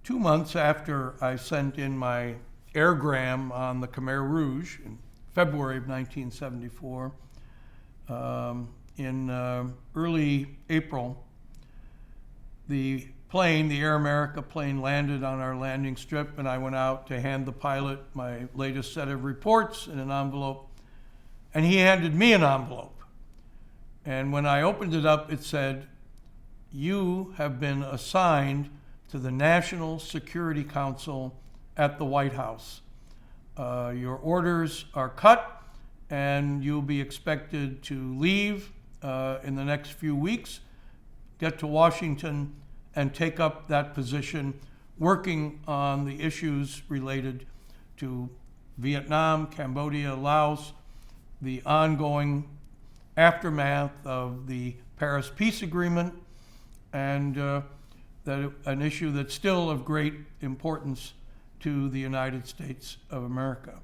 2 months after I sent in my airgram on the Khmer Rouge in February of 1974, in early April, the Air America plane landed on our landing strip, and I went out to hand the pilot my latest set of reports in an envelope, and he handed me an envelope. And when I opened it up, it said, "You have been assigned to the National Security Council at the White House. Your orders are cut, and you'll be expected to leave in the next few weeks, get to Washington, and take up that position working on the issues related to Vietnam, Cambodia, Laos, the ongoing aftermath of the Paris Peace Agreement, and an issue that's still of great importance to the United States of America."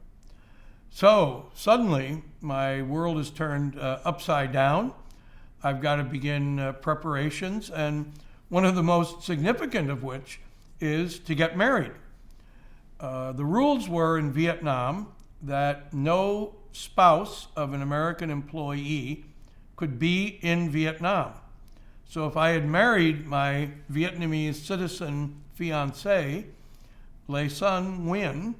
So suddenly, my world is turned upside down. I've got to begin preparations, and one of the most significant of which is to get married. The rules were in Vietnam that no spouse of an American employee could be in Vietnam. So if I had married my Vietnamese citizen fiancé, Son Nguyen,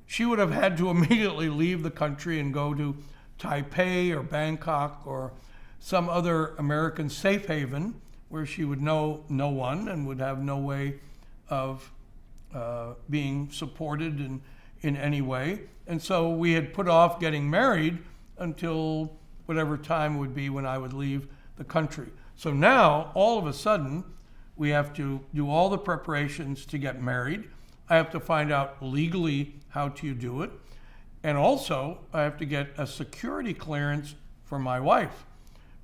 she would have had to immediately leave the country and go to Taipei or Bangkok or some other American safe haven where she would know no one and would have no way of being supported in any way. And so we had put off getting married until whatever time would be when I would leave the country. So now, all of a sudden, we have to do all the preparations to get married. I have to find out legally how to do it. And also, I have to get a security clearance for my wife,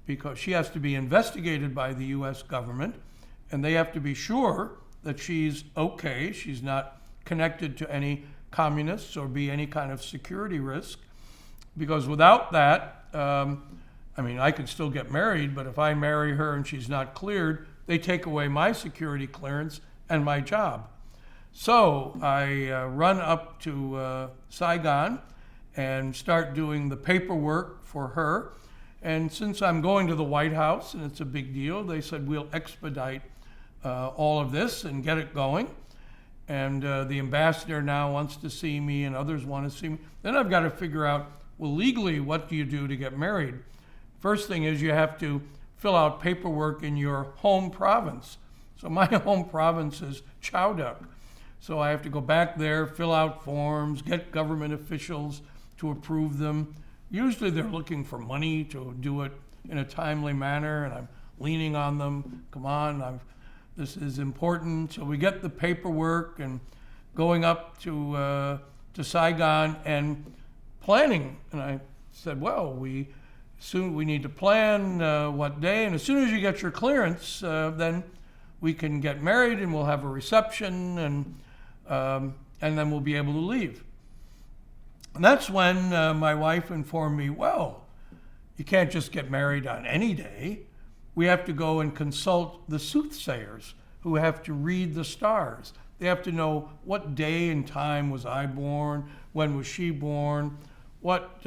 because she has to be investigated by the U.S. government, and they have to be sure that she's okay, she's not connected to any communists or be any kind of security risk. Because without that, I could still get married, but if I marry her and she's not cleared, they take away my security clearance and my job. So I run up to Saigon and start doing the paperwork for her. And since I'm going to the White House and it's a big deal, they said, we'll expedite all of this and get it going. And the ambassador now wants to see me and others want to see me. Then I've got to figure out, well, legally, what do you do to get married? First thing is you have to fill out paperwork in your home province. So my home province is Chau Doc. So I have to go back there, fill out forms, get government officials to approve them. Usually they're looking for money to do it in a timely manner, and I'm leaning on them. Come on, this is important. So we get the paperwork and going up to Saigon and planning. And I said, well, we need to plan what day, and as soon as you get your clearance, then we can get married and we'll have a reception, and then we'll be able to leave. And that's when my wife informed me, well, you can't just get married on any day. We have to go and consult the soothsayers who have to read the stars. They have to know what day and time was I born, when was she born, what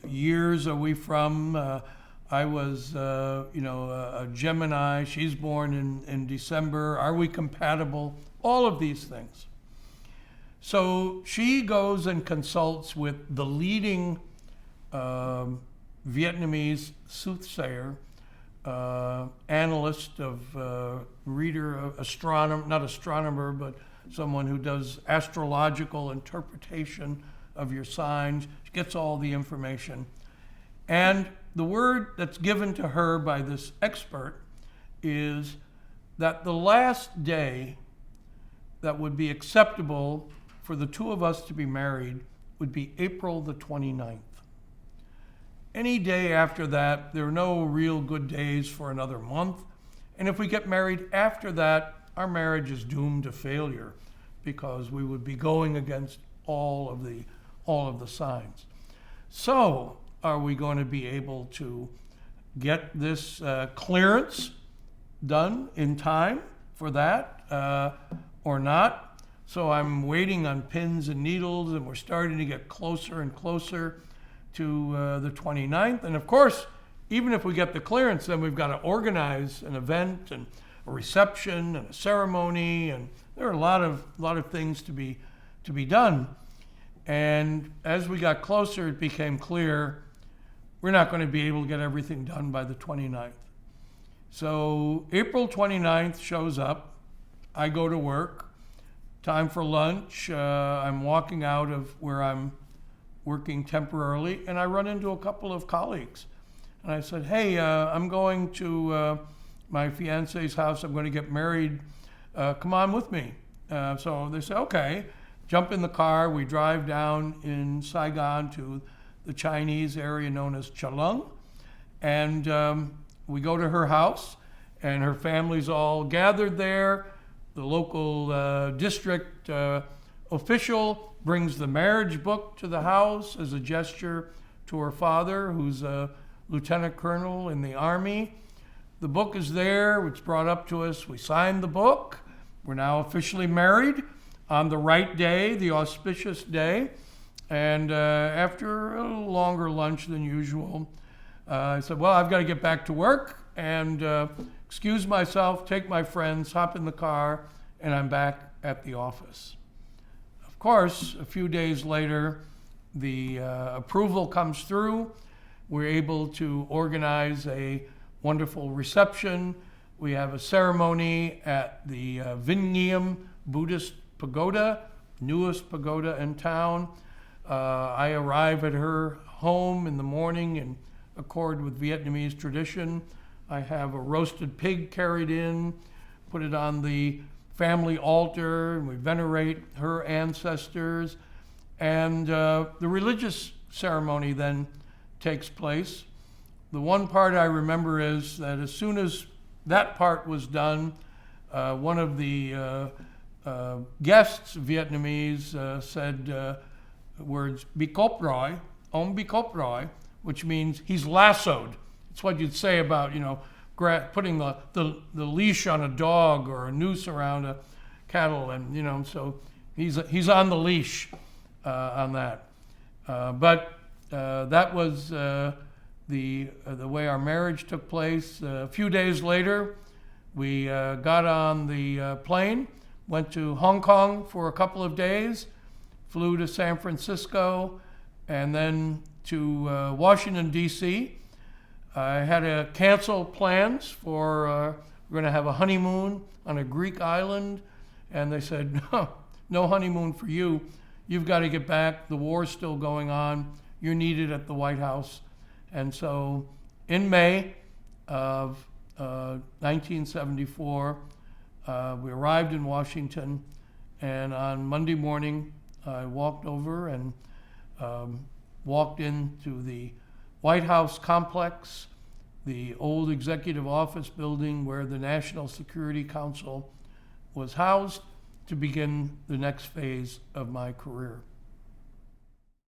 years are we from. I was, a Gemini. She's born in December. Are we compatible? All of these things. So she goes and consults with the leading Vietnamese soothsayer, analyst of reader, not astronomer, but someone who does astrological interpretation of your signs. She gets all the information. And the word that's given to her by this expert is that the last day that would be acceptable for the two of us to be married would be April the 29th. Any day after that, there are no real good days for another month. And if we get married after that, our marriage is doomed to failure because we would be going against all of the signs. So, are we going to be able to get this clearance done in time for that or not. So I'm waiting on pins and needles, and we're starting to get closer and closer to the 29th. And of course, even if we get the clearance, then we've got to organize an event and a reception and a ceremony, and there are a lot of things to be done. And as we got closer, it became clear we're not going to be able to get everything done by the 29th. So April 29th shows up. I go to work. Time for lunch. I'm walking out of where I'm working temporarily, and I run into a couple of colleagues. And I said, hey, I'm going to my fiancé's house. I'm going to get married. Come on with me. So they say, okay. Jump in the car. We drive down in Saigon to the Chinese area known as Chalung. And we go to her house, and her family's all gathered there. The local district official brings the marriage book to the house as a gesture to her father, who's a lieutenant colonel in the Army. The book is there. It's brought up to us. We signed the book. We're now officially married on the right day, the auspicious day. And after a little longer lunch than usual, I said, well, I've got to get back to work and excuse myself, take my friends, hop in the car, and I'm back at the office. Of course, a few days later, the approval comes through. We're able to organize a wonderful reception. We have a ceremony at the Vietnamese Buddhist pagoda, newest pagoda in town. I arrive at her home in the morning in accord with Vietnamese tradition. I have a roasted pig carried in, put it on the family altar, and we venerate her ancestors. And the religious ceremony then takes place. The one part I remember is that as soon as that part was done, one of the guests, Vietnamese, said words, "Bị cốp rồi, ông bị cốp rồi," which means he's lassoed. It's what you'd say about, putting the leash on a dog or a noose around a cattle, and so he's on the leash on that. But that was the way our marriage took place. A few days later, we got on the plane, went to Hong Kong for a couple of days, flew to San Francisco, and then to Washington, D.C. I had to cancel plans for, we're going to have a honeymoon on a Greek island, and they said, no honeymoon for you. You've got to get back. The war's still going on. You're needed at the White House. And so in May of 1974, we arrived in Washington, and on Monday morning, I walked over and walked into the White House complex, the old executive office building where the National Security Council was housed, to begin the next phase of my career.